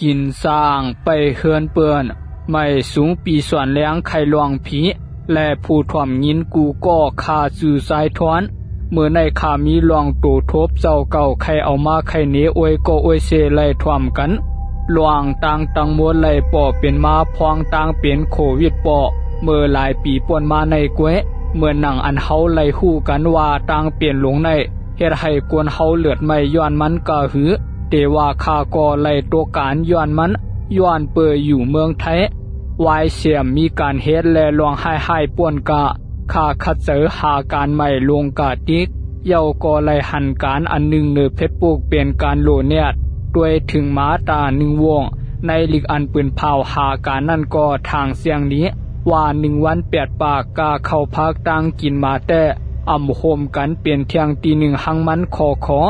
กินสร้างไปเฮือนเปื้อนไม่สูงปีส่วนแรงไข่ลวงผีและผู้ถ่อมยินกูก็คาสื่อสายทวนเมื่อในขามีลองตูทบเจ้าเก่าใครเอามาใครเนอวยก็อวยเสไล่ถ่วมกันลวงต่างตังมวลไล่ป่อเป็นมาพองต่างเป็นโควิดป่อเมื่อหลายปีป่วนมาในกวยเมื่อหนังอันเฮาไล่คู่กันว่าต่างเปลี่ยนลงในเฮ็ดให้กวนเฮาเลือดไม่ย้อนมันก็หือเตว่าข้าก็ไล่ตัวการย้อนมันย้อนเปื่ออยู่เมืองไทยวายเสียมมีการเฮ็ดและลวงให้ป่วนกะข้าคัดเจอหาการใหม่ลงกะติกเย้าก็ไล่หันการอันหนึ่งเนอเพชรปลูกเปลี่ยนการโลเนียดด้วยถึงม้าตา1วงในลีกอันปืนเผาหาการนั่นก็ทางเสียงนี้ว่า1วัน8ปากกาเข้าพักตั้งกินมาแต่อำโฮมกันเปลี่ยนเที่ยงตีหนึ่งหังมันขอ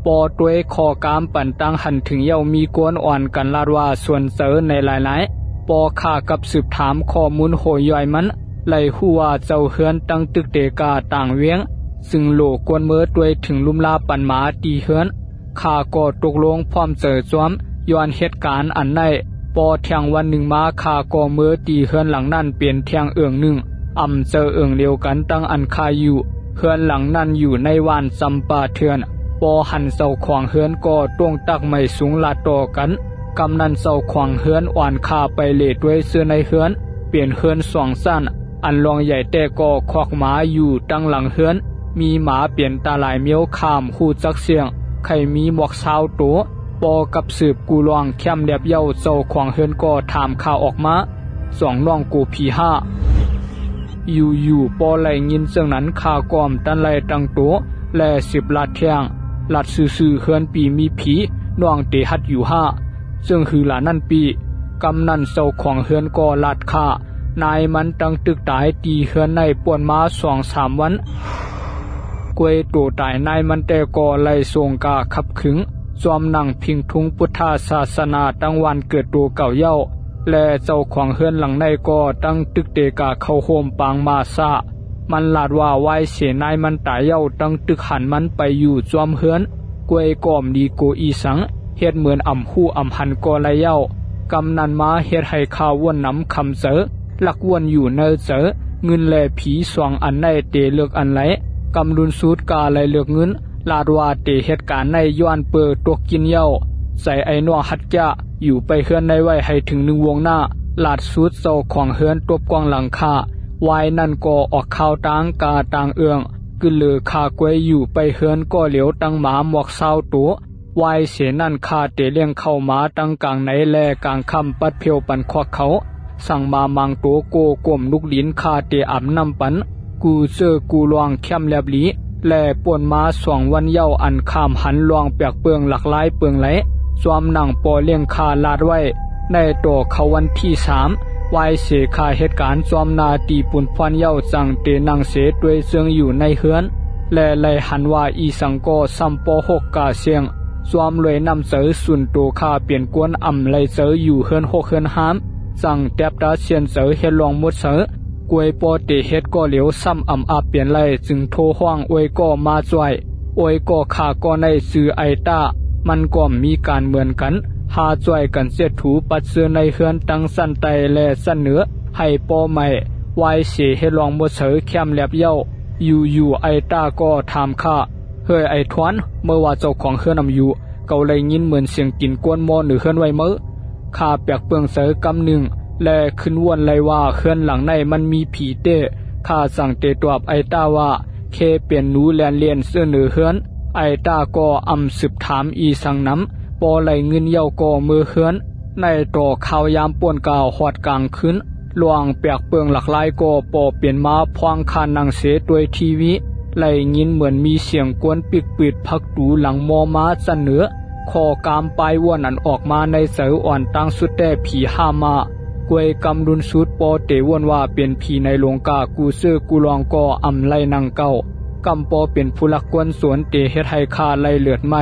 ปอด้วยขอกามปั่นตั้งหันถึงเย้ามีกวนอ่อนกันลาดว่าส่วนเสอในหลายๆปอข้ากับสืบถามข้อมูลโหย่อยมันไล่หัวเจ้าเฮือนตั้งตึกเตกาต่างเวียงซึ่งโลกวนเมื่อด้วยถึงลุมลาปันหมาตีเฮือนข้าก็ตกลงพร้อมเจอจวมย้อนเหตุการณ์อันในปอเที่ยงวันหนึ่งมาข้าก็เมื่อตีเฮือนหลังนั่นเปลี่ยนเที่ยงเอื้องหนึ่งเจอเอื้องเดียวกันตั้งอันคาอยู่เฮือนหลังนั่นอยู่ในวานซัมปาเทือนปอหันเสาขวางเฮือนก็ต้วงตักไม่สูงลาต่อกันกำนันเสาขวางเฮือนอ่อนข้าไปเลดด้วยเสื้อในเฮือนเปลี่ยนเฮือน2สั้นอันรองใหญ่แต่ก็ควักหมาอยู่ตั้งหลังเฮือนมีหมาเปลี่ยนตาหลายเมียวข้ามคู่จักเสียงใครมีหมวกเช้าตัวปอกับสืบกูลองแคมเดียบเย้าเจ้าขวางเฮือนก็ถามข่าวออกมา2น้องกูผี5อยู่ปอไหลยินเสียงนั้นข่ากอมตันไหลตั้งตัวและ10ลาดเที่ยงลาดซื่อเฮือนปีมีผีน้องเตหัดอยู่5ซึ่งคือหลานั่นปีกำนันเจ้าขวางเฮือนก็ลาดค่านายมันตั้งตึกตายตีเฮือนในป่วนมา 2-3 วันกวยตัวตายนายมันแต่ก็ไล่ส่งกาขับขึงจอมนั่งพิงทุงพุทธศาสนาตั้งวันเกิดตัวเก่าเย้าและเจ้าของเฮือนหลังในก็ตั้งตึกเตกาเข้าโฮมปางมาซามันลาดว่าไว้เสียนายมันตายเย้าตั้งตึกหันมันไปอยู่จอมเฮือนกวยก่อมดีโกอีสังเฮ็ดเหมือนหูหันก็ไล่เย้ากำนันมาเฮ็ดให้ข้าววนน้ำคำเสอหลักวนอยู่เนเจอเงินแลผีสวงอันในเตเลือกอันไหลกำลุนสูตรกาไหลเลือกเงินลาดว่าเตเหตุการณ์ในย้อนเปิดตกกินเย้าใส่ไอ้น้องหัดจะอยู่ไปเฮือนในไว้ให้ถึง1วงหน้าลาดสูตรเจ้าของเฮือนตบกวางหลังคาวายนั่นก็ออกข่าวต่างกาต่างเอืองกึนเลือคากวยอยู่ไปเฮือนก็เหลียวตั้งหมาหมวกเศร้าตัววายเสนั่นคาเตเลี้ยงเข้ามาตั้งกลางในแลกลางคำปัดเพียวปันควักเขาสั่งมามังโตโกกลมลูกลิ้นคาเตอ่ำนำปันกูเจอกูลวงเข้มแลบลีและป่วนมา2วันเย้าอันข้ามหันลวงเปียกเปืองหลักหลายเปืองไหลสวมหนังปอเลี้ยงคาลาดไว้ในตัวเขาวันที่3วายเสคาเหตุการณ์สวมนาตีปุ่นฟันเย้าจังเตนังเสด้วยเสืองอยู่ในเฮือนและไล่หันว่าอีสังก็ซัมปอ6กาเสียงสวมเลยนำเสอสุนโตคาเปลี่ยนกวนไล่เสออยู่เฮือน6เฮือนห้ามสั่งแตบตาเซียนเสอเฮ็ดลองหมดเสอกวยปอเตเฮ็ดก็เหลียวซ้ำอาเปลี่ยนไล่จึงโทห้องอวยก็มาจ่วยอวยก็ขาก็ในซื้อไอต้ามันก็มีการเหมือนกันหาจ่วยกันเสียถูปัดเสื้อในเฮือนตั้งสั้นไตและสั้นเหนือให้ปอใหม่วายเสเฮ็ดลองหมดเสอแคมแลบเย้าอยู่ไอต้าก็ถามข้าเฮ้ยไอทวนเมื่อว่าเจ้าของเฮือนอยู่เกาเลยยินเหมือนเสียงกินกวนมอหรือเฮือนไว้เมื่อข้าเปียกเปืองเสอกำหนึ่งและขึ้นวนเลยว่าเฮือนหลังในมันมีผีเต้ข้าสั่งเตตวบไอต้าว่าเคเปลี่ยนหนูแลนเลียนเสื้อเหนือเฮือนไอต้าก็สืบถามอีสังน้ำปอไหลเงินเย้าก็มือเฮือนในต่อข่าวยามป่วนกาวหอดกลางคืนลวงเปียกเปืองหลักหลายก็ปอเปลี่ยนมาพวางคานังเสด้วยทีวีไหลยินเหมือนมีเสียงกวนปิกปิดพักตูหลังมอม้าจันเหนือคอกามปลายวนอันออกมาในเสืออ่อนตั้งสุดแต่ผี5มากวยกำรุนสุดปอเตวนว่าเป็นผีในโลงกากูเสื้อกูลองก็ไล่นังเก่ากำปอเป็นผู้ลักกวนสวนเตเฮ็ดให้คาไล่เลือดไหม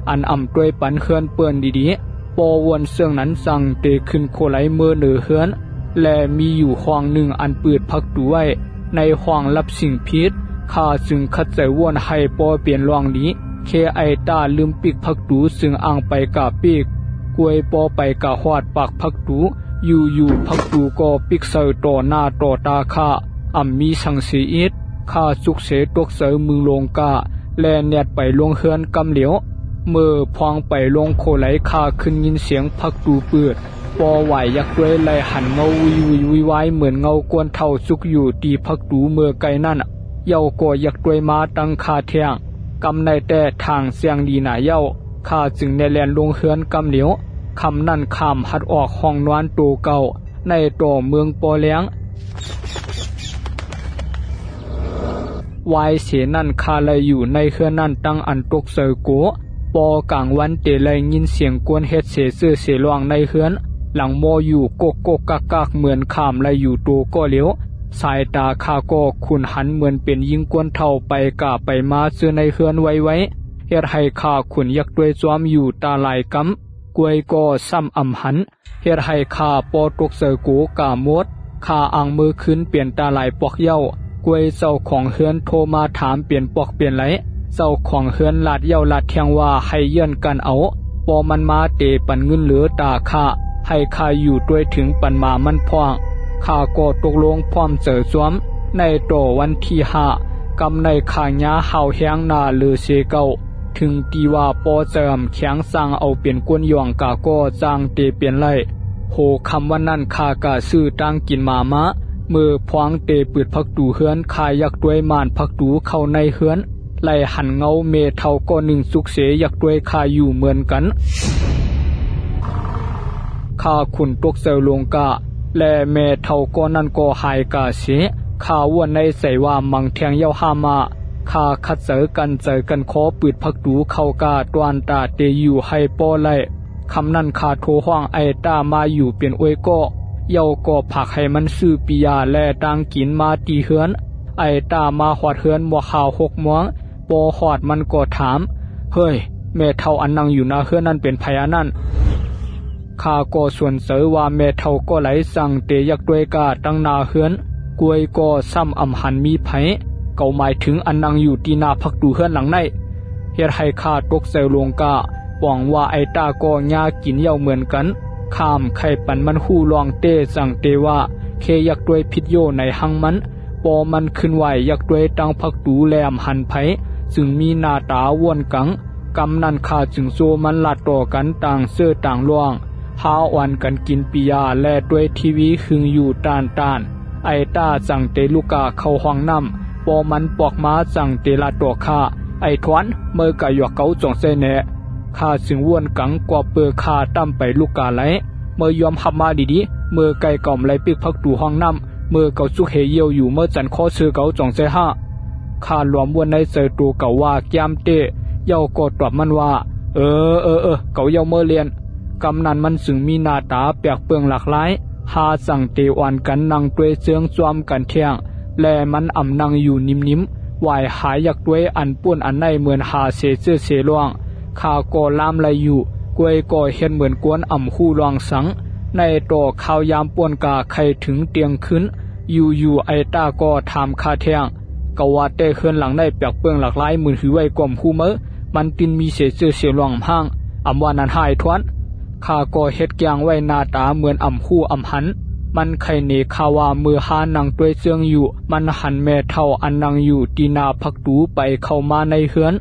อันด้วยปันเฮือนเปื้อนดีๆปอวนเสื่องนั้นสั่งเตขึ้นโคไหลเมื่อเหนือเฮือนและมีอยู่ห้องหนึ่งอันเปิดพักตัวไว้ในห้องรับสิ่งพิษข้าจึงคัดใจวนให้ปอเปลี่ยนรองนี้เคไอตาลืมปิกพักตูซึ่งอ่างไปกาปีกก กวยปอไปกะฮอดปากพักตูอยู่พักตูก็ปิกเซอต่อหน้าต่อตาข้ามีสังสีอิดข้าสุกเสตกเสอมึงลงกะแลเน็ดไปลงเฮือนกำเหลียวเมื่อพองไปลงโคไหลข้าขึ้นยินเสียงพักตูเปิดปอไหวยักด้วยไหลหันเงาวิวายเหมือนเงากวนเท่าสุกอยู่ตีพักตูเมื่อไกลนั่นเย้าก็ยักด้วยมาตั้งคาเทียงกำในแต่ทางเสียงดีหนาเย้าข้าจึงได้แลนลงเฮือนกำเหลียวคำนั่นข้ามหัดออกห้องนอนโตเก่าในต่อเมืองปอเลี้ยงวายเสนั่นคาเลยอยู่ในเฮือนนั่นตั้งอันตกเสอโกปอกลางวันเตเลยยินเสียงกวนเฮ็ดเสซื่อเสลวงในเฮือนหลังโมอยู่โกกกักเหมือนข้ามเลยอยู่โตก็เหลียวสายตาข้าก็ขุนหันเหมือนเป็นยิงกวนเท่าไปกะไปมาซื้อในเฮือนไว้เฮ็ดให้ข้าขุนยักด้วยจอมอยู่ตาลายกำกวยก็ซ้ำหันเฮ็ดให้ข้าปอตกเสอโกกะมดข้าอ่างมือขึ้นเปลี่ยนตาลายปอกเย้ากวยเจ้าของเฮือนโทรมาถามเปลี่ยนปอกเปลี่ยนไหลเจ้าของเฮือนลาดเย้าลาดเทียงว่าให้เยื่อนกันเอาปอมันมาเตปันเงินเหลือตาข้าให้ข้าอยู่ด้วยถึงปันมามันพ่องข้าก็ตกลงพร้อมเจอจวมในต่อวันที่5กำในข้างยาเฮาแห้งนาเลือเสเก่าถึงตีว่าปอเจิมแข็งสร้างเอาเปลี่ยนกวนยองกาก็จางเตเปลี่ยนไล่โหคำว่านั่นข้ากะซื้อตั้งกินมะมือพวางเตเปิดพักตูเฮือนคายยักด้วยมานพักตูเข้าในเฮือนไล่หันเงาเมเท่าก็หนึ่งสุกเสยักด้วยคาอยู่เหมือนกันข้าขุนตกเซลลงกะและเมเท่าก็นั่นก็หายกะเสข้าวนในใส่ว่ามังเทียงเย้าหามาข้าคัดเจอกันขอปืดพักตูเข้ากาตวนตาเตอยู่ให้ปอไล่คำนั้นข้าโทรห้องไอตามาอยู่เปลี่ยนอวยก็เย้าก็ผักให้มันซื้อปิยาและตังกินมาตีเฮือนไอตามาหอดเฮือนบ่ข่าว6 ม้งปอหอดมันก็ถามเฮ้ยแม่เท่าอันนั่งอยู่หน้าเฮือนนั่นเป็นไผอันนั้นข้าก็ส่วนเสอว่าแม่เท่าก็ไหลสั่งเตยักด้วยกาตั้งหน้าเฮือนกวยก็ซ้ำหันมีไผเก่าหมายถึงอันนั่งอยู่ที่หน้าพักตูเฮือนหลังในเฮ็ดให้ข้าตกเซลลงกาหวังว่าไอตาก็ยากินเย้าเหมือนกันข้ามไข่ปันมันหู้ลองเตสั่งเตว่าเคยักด้วยพิษโยในหังมันปอมันขึ้นไหวยักด้วยตั้งพักตูแหลมหันไผจึงมีหน้าตาวนกังกำนั้นข้าจึงโซมันลัดต่อกันต่างเสื้อต่างล่วงหาวันกันกินปิยาและด้วยทีวีคึงอยู่ต้านไอตาสั่งเตลูกาเข้าห้องน้ำปอมันปอกมาสั่งเตลาตัวข้าไอทวนเมื่อกะหยอกเกาจงเสเนข้าจึงวนกังกว่าเปือข้าตั้มไปลูกกาไหลเมื่อยอมหับมาดีเมื่อไก่ก่อมไหลปิกพักตูห้องน้ำเมื่อเกาสุกเฮเยียวอยู่เมื่อจันข้อซื้อเกาจงเสข้าหลวมวนในเจอตัวเก่าว่าแก้มเตเย้าก็ตอบมันว่าเกาเย้าเมื่อเรียนกำนั้นมันจึงมีหน้าตาเปียกเปื้องหลากหลายหาสั่งเตวันกันนั่งด้วยเสืองจวมกันเที่ยงและมันนั่งอยู่นิ่มๆไหวหายยักด้วยอันป้วนอันในเหมือนหาเสเสลวงข้าก็ลามไหลอยู่กวยก็เห็นเหมือนกวนคู่ลองสังในต่อข้าวยามป้วนกาไข่ถึงเตียงขึ้นอยู่ไอตาก็ถามข้าเที่ยงกว่าแต่เฮือนหลังได้เปียกเปื้องหลากหลายเหมือนหือไว้กลมคู่เมื่อมันตินมีเสลวงห้างว่านั้นหายทวนข้าก็เฮ็ดแกงไว้หน้าตาเหมือนคู่หันมันไข่เนข้าว่ามือหานั่งด้วยเสื่องอยู่มันหันแม่เท่าอันนั่งอยู่ตีนาพักตูไปเข้ามาในเฮือน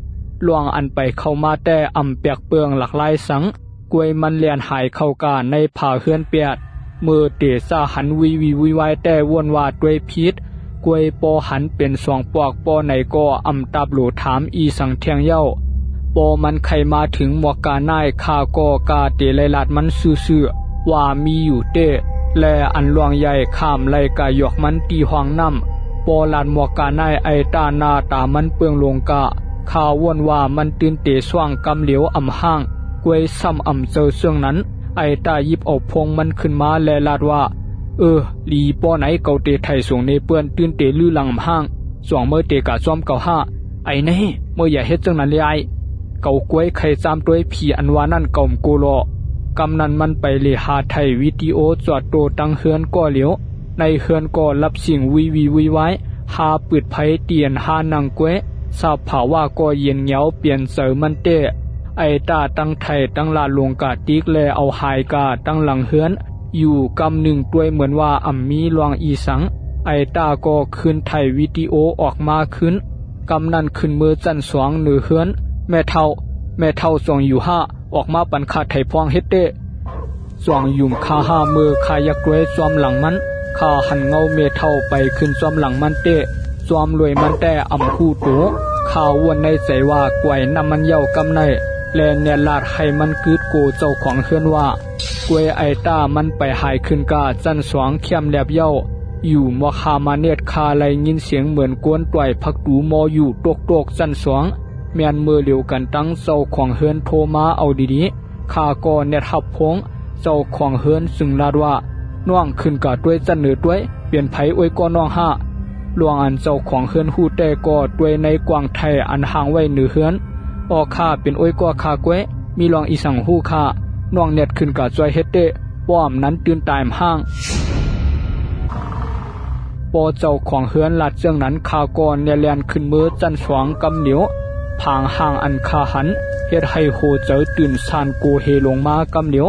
ล่วงอันไปเข้ามาแต่เปียกเปื้องหลากหลายสังกวยมันเลียนหายเข้ากาในผ่าเฮือนเปียดมือเตซ่าหันวิวายแต่วนวาดด้วยพิษกวยปอหันเป็น2 ปอกปอไหนก็ตับโหลถามอีสังเทียงเย้าปอมันไขมาถึงหมวกกาหน้ายคาก็กาเตไลลัดมันซื่อๆว่ามีอยู่เตและอันหลวงใหญ่ข้ามไลกายอกมันตีห้องน้ำปอลัดหมวกกาหน้ายไอตาหน้าตามันเปื้องลงกะข่าววนว่ามันตื่นเตสว่างกำเหลียวห้างกวยซ้ำเจอเสื่องนั้นไอตายิบเอาพงมันขึ้นมาและลาดว่าลีปอไหนเกาเตไทยส่งในเปื้อนตื่นเตลือหลังห้างสวงเมื่อเตกะซ้อมเก่า5ไอเน่เมื่ออย่าเฮ็ดจังนั้นเลยไอเก่ากวยไข่จามด้วยผีอันว่านั่นเก่าโกโลกำนั้นมันไปเลหาไทยวิดีโอจอดโตตั้งเฮือนก่อเหลียวในเฮือนก่อรับสิ่งวิไว้หาปืดไผเตียนหานังกวยทราบผ่าว่าก็เย็นเหงียวเปลี่ยนเสอมันเตไ ไอตาตั้งไทยตั้งลาลงกาติกแลเอาหายกาตั้งหลังเฮือนอยู่กำหนึ่งด้วยเหมือนว่าอ่ำมีลวงอีสังไอตาก็ขึ้นไทยวิดีโอออกมาขึ้นกำนั้นขึ้นมือจันสวงหนือเฮือนแม่เท่าสวงอยู่ห้าออกมาปันคาไทยพวงเฮ็ดเต้สวงยุ่มคาห้ามือคายักด้วยซ้อมหลังมันคาหันเงาเมเท่าไปขึ้นซ้อมหลังมันเต้ซ้อมรวยมันแต่อ่ำคู่โตข่าววนในใจว่ากวยนำมันเย้ากำในและเนลาดให้มันกึดโกเจ้าของเฮือนว่ากวยไอตามันไปหายขึ้นกาจันสวงเข้มแลบเย้าอยู่มอคามาเนตคาไหลยินเสียงเหมือนกวนปล่อยพักดูมออยู่ตกจันสวงแม่นมือเหลียวกันตั้งเจ้าของเฮือนโทรมาเอาดีๆคาก็เน็ตหับพงเจ้าของเฮือนซึ่งลาดว่าน้องขึ้นกาด้วยจันเหนือด้วยเปลี่ยนไผอวยก็น้องห้าหลวงอันเจ้าของเฮือนฮู้แต่ก็ด้วยในกวางไทยอันห่างไว้เหนือเฮือนออกข้าเป็นอวยก็คากวยมีลองอีสังฮู้ข้าน้องเน็ตขึ้นกาจอยเฮ็ดเตป้อมนั้นตื่นตายห้างปอเจ้าของเฮือนลัดเจืองนั้นคากรเนี่ยแลนขึ้นมือจันสวงกำเหนียวผางห่างอันคาหันเฮ็ดให้โหเจอตื่นซานโกเฮลงมากำเหนียว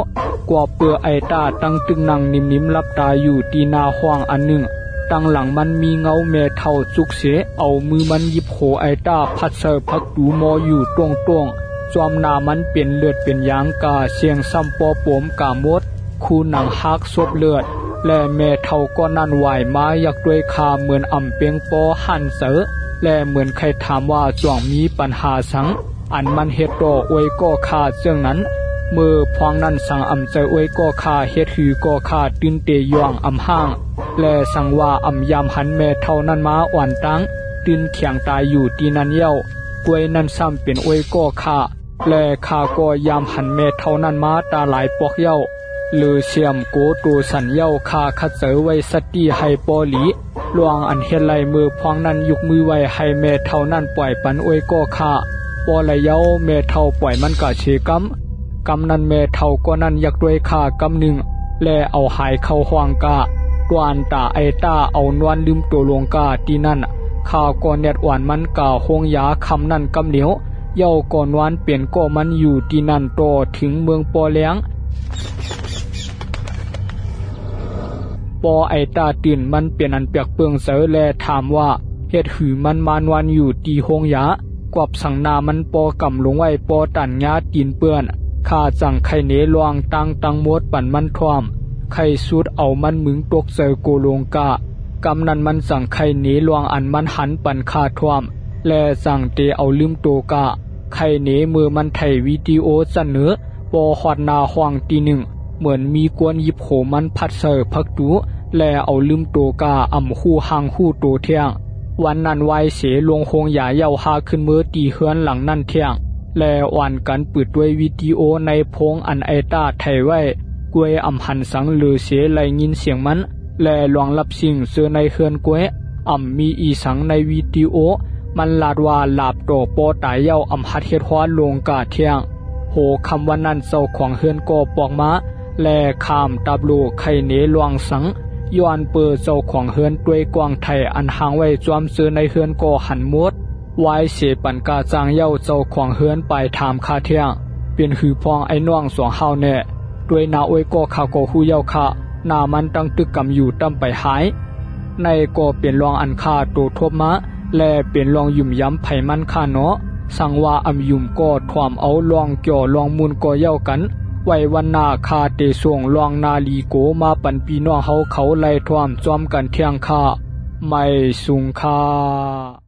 กว่าเปือไอตาตั้งตึงนั่งนิ่มๆลับตาอยู่ตีนาห้องอันหนึ่งตั้งหลังมันมีเงาแม่เท่าจุกเสเอามือมันหยิบโหไอตาพัดเสอพักดูมออยู่ตรงจอมนามันเป็นเลือดเป็นยางกาเสียงซ้ำปอปมกามดคูหนังฮักซบเลือดและแม่เท่าก็นั่นไหวมาอยากด้วยคาเหมือนอ่ำเปียงปอหันเสอและเหมือนใครถามว่าจ่วงมีปัญหาสังอันมันเฮ็ดต่ออวยก็คาเจืองนั้นมือพองนั้นสั่งอ่ำเจออวยก็คาเฮ็ดหือก็คาตื่นเตยองอ่ำห้างและสั่งว่าอ่ำยามหันแม่เท่านั้นมาอ่อนตั้งตื่นเขียงตายอยู่ตีนั้นเย้ากวยนั้นซ้ำเป็นอวยก็คาและคาก็ยามหันแม่เท่านั้นมาตาหลายปอกเย้าหรือเสียมโกตูสันเย้าคาคัดเจอไว้สติให้ปอหลีหลวงอันเฮ็ดไหลมือพองนั้นยกมือไว้ให้แม่เท่านั้นปล่อยปันอวยก็คาปอไหลเย้าแม่เท่าปล่อยมันกะเชกำนั้นแม่เท่าก็นั้นอยากด้วยคากำหนึ่งและเอาหายเข้าห้องกะตวนตาไอตาเอานวลลืมตัวลงกาตีนั่นข้าก็เน็ดหวานมันกาหงยาคำนั้นกำเหนียวเย้าก่อนวานเปลี่ยนก็มันอยู่ตีนั่นต่อถึงเมืองปอเลี้ยงปอไอตาตื่นมันเปลี่ยนอันเปียกเปืองเสือแลถามว่าเฮ็ดหือมันมานวันอยู่ตีหงยากวบสังนามันปอกำลงไว้ปอตันยาตีนเปื้อนข้าจังไข่เนลวงตังมดปั่นมันทวมไข่สุดเอามันมึงตกเสือโกลงกะกำนั้นมันสั่งไข่เนลวงอันมันหันปั่นคาทวมและสั่งเตเอาลืมโตกะไข่เนมือมันไถวิดีโอเสนอปอฮอดนาห้องตีหนึ่งเหมือนมีกวนหยิบโหมันพัดเสือพักตูและเอาลืมโตกาอ่ำคู่หางคู่โตเที่ยงวันนั้นไว้เสลงคงยาเย้าหาขึ้นมือตีเฮือนหลังนั่นเที่ยงและวันกันปิดด้วยวิดีโอในพงอันไอตาไทยไว้กวยอ่ำหันสังหรือเสไหลยินเสียงมันและลองรับสิ่งเสือในเฮือนกวยอ่ำมีอีสังในวิดีโอมันลาดว่าลาบโตโปตายเย้าอ่ำหัดเฮ็ดฮวาลงกาเที่ยงโหคำวันนั้นเจ้าของเฮือนก็ปอกมาและขามตับโลไข่เนลวงสังย้อนเปิดเจ้าของเฮือนด้วยกวางไทยอันห่างไว้จอมเสือในเฮือนก็หันมดไว้เสปันกาจางเย้าเจ้าของเฮือนไปถามคาเที่ยงเป็นหือพองไอ้น้องสองเฮาแน่ด้วยนาอวยก็ข้าก็ฮู้เย้าค่ะนามันตั้งตึกกำอยู่ตั้มไปหายในก็เปลี่ยนรองอันคาโตทบมาและเปลี่ยนรองยุ่มย้ำไผมันคาเนาะสั่งว่าอำยุ่มก็ถวมเอาลองเกี่ยวลองมูลก็เย้ากันไว้วันนาคาเตส่งลองนาลีโกมาปันปีน้องเขาไล่ถวมจอมกันเที่ยงคาไม่สุงคา